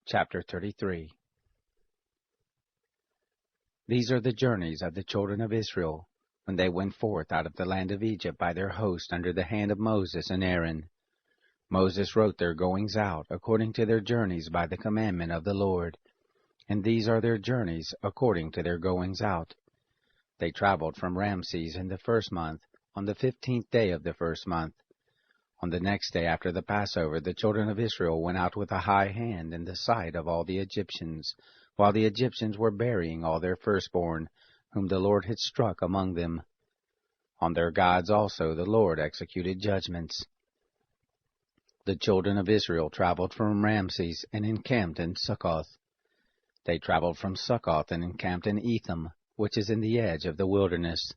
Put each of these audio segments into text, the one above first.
Chapter 33. These are the journeys of the children of Israel, when they went forth out of the land of Egypt by their host under the hand of Moses and Aaron. Moses wrote their goings out according to their journeys by the commandment of the Lord. And these are their journeys according to their goings out. They traveled from Ramses in the first month, on the 15th day of the first month. On the next day after the Passover, the children of Israel went out with a high hand in the sight of all the Egyptians, while the Egyptians were burying all their firstborn, whom the Lord had struck among them. On their gods also the Lord executed judgments. The children of Israel traveled from Ramses and encamped in Succoth. They traveled from Succoth and encamped in Etham, which is in the edge of the wilderness.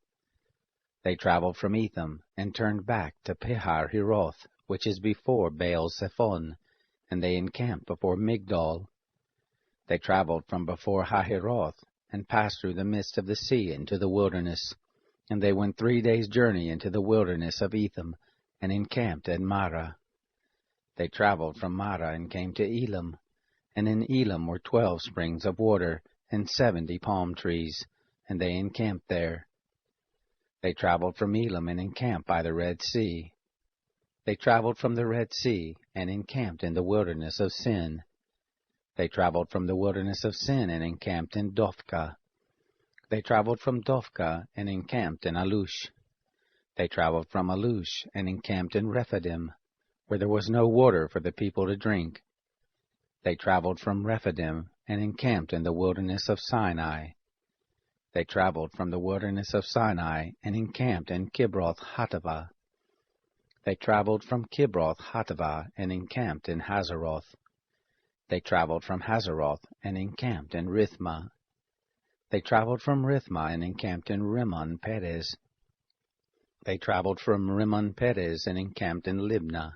They traveled from Etham and turned back to Pihar-Hiroth, which is before Baal-Zephon, and they encamped before Migdol. They traveled from before Hahiroth and passed through the midst of the sea into the wilderness, and they went 3 days' journey into the wilderness of Etham and encamped at Marah. They traveled from Marah and came to Elam, and in Elam were 12 springs of water and 70 palm trees, and they encamped there. They traveled from Elam and encamped by the Red Sea. They traveled from the Red Sea and encamped in the wilderness of Sin. They traveled from the wilderness of Sin and encamped in Dophkah. They traveled from Dophkah and encamped in Alush. They traveled from Alush and encamped in Rephidim, where there was no water for the people to drink. They traveled from Rephidim and encamped in the wilderness of Sinai. They traveled from the wilderness of Sinai and encamped in Kibroth-Hattaavah. They traveled from Kibroth-Hattaavah and encamped in Hazeroth. They traveled from Hazeroth and encamped in Rithmah. They traveled from Rithmah and encamped in Rimmon-Perez. They traveled from Rimmon-Perez and encamped in Libnah.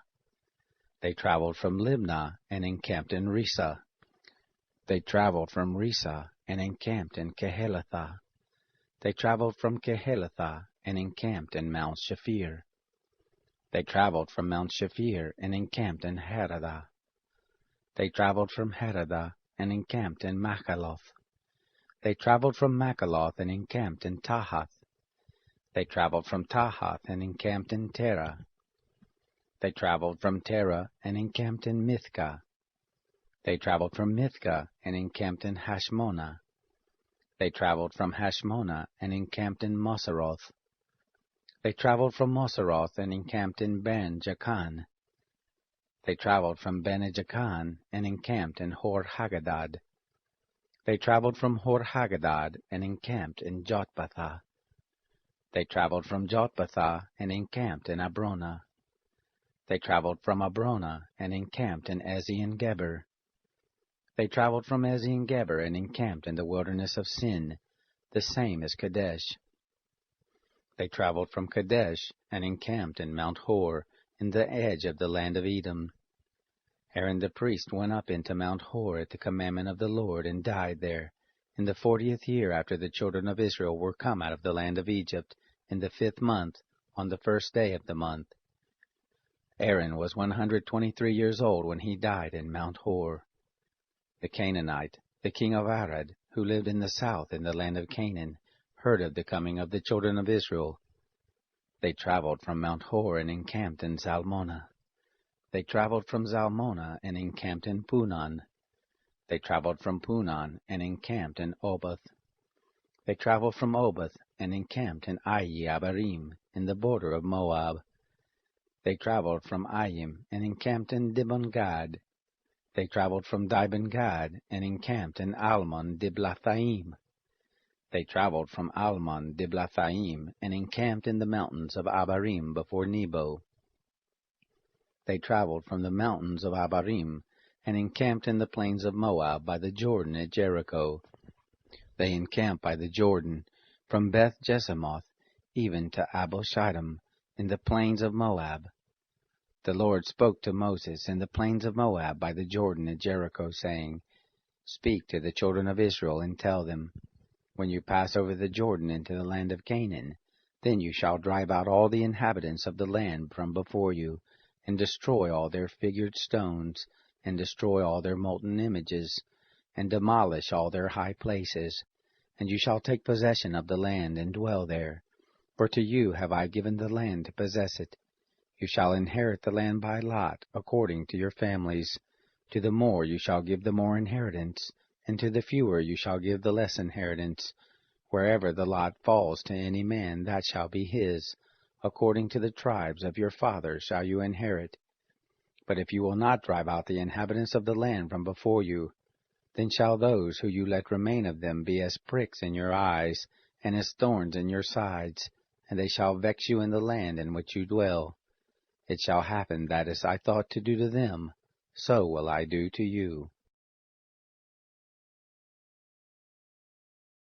They traveled from Libnah and encamped in Risa. They traveled from Risa and encamped in Kehelathah. They traveled from Kehelathah and encamped in Mount Shafir. They traveled from Mount Shafir and encamped in Haradah. They traveled from Haradah and encamped in Makaloth. They traveled from Makaloth and encamped in Tahath. They traveled from Tahath and encamped in Terah. They traveled from Terah and encamped in Mithkah. They traveled from Mithkah and encamped in Hashmonah. They traveled from Hashmonah and encamped in Moseroth. They traveled from Moseroth and encamped in Ben-Jaakan. They traveled from Ben-Jaakan and encamped in Hor-Hagadad. They traveled from Hor-Hagadad and encamped in Jotbathah. They traveled from Jotbathah and encamped in Abrona. They traveled from Abrona and encamped in Ezion-Geber. They traveled from Ezion-Geber and encamped in the wilderness of Sin, the same as Kadesh. They traveled from Kadesh and encamped in Mount Hor, in the edge of the land of Edom. Aaron the priest went up into Mount Hor at the commandment of the Lord and died there, in the 40th year after the children of Israel were come out of the land of Egypt, in the 5th month, on the 1st day of the month. Aaron was 123 years old when he died in Mount Hor. The Canaanite, the king of Arad, who lived in the south in the land of Canaan, heard of the coming of the children of Israel. They traveled from Mount Hor and encamped in Zalmonah. They traveled from Zalmonah and encamped in Punon. They traveled from Punon and encamped in Oboth. They traveled from Oboth and encamped in Ayi-Abarim, in the border of Moab. They traveled from Ayim and encamped in Dibon-Gad. They traveled from Dibon-Gad and encamped in Almon-Diblathaim. They traveled from Almon-Diblathaim and encamped in the mountains of Abarim before Nebo. They traveled from the mountains of Abarim and encamped in the plains of Moab by the Jordan at Jericho. They encamped by the Jordan, from Beth-Jesimoth even to Abel-Shittim, in the plains of Moab. The Lord spoke to Moses in the plains of Moab by the Jordan at Jericho, saying, Speak to the children of Israel and tell them, When you pass over the Jordan into the land of Canaan, then you shall drive out all the inhabitants of the land from before you, and destroy all their figured stones, and destroy all their molten images, and demolish all their high places. And you shall take possession of the land and dwell there. For to you have I given the land to possess it. You shall inherit the land by lot, according to your families. To the more you shall give the more inheritance, and to the fewer you shall give the less inheritance. Wherever the lot falls to any man, that shall be his. According to the tribes of your fathers shall you inherit. But if you will not drive out the inhabitants of the land from before you, then shall those who you let remain of them be as pricks in your eyes, and as thorns in your sides, and they shall vex you in the land in which you dwell. It shall happen that as I thought to do to them, so will I do to you.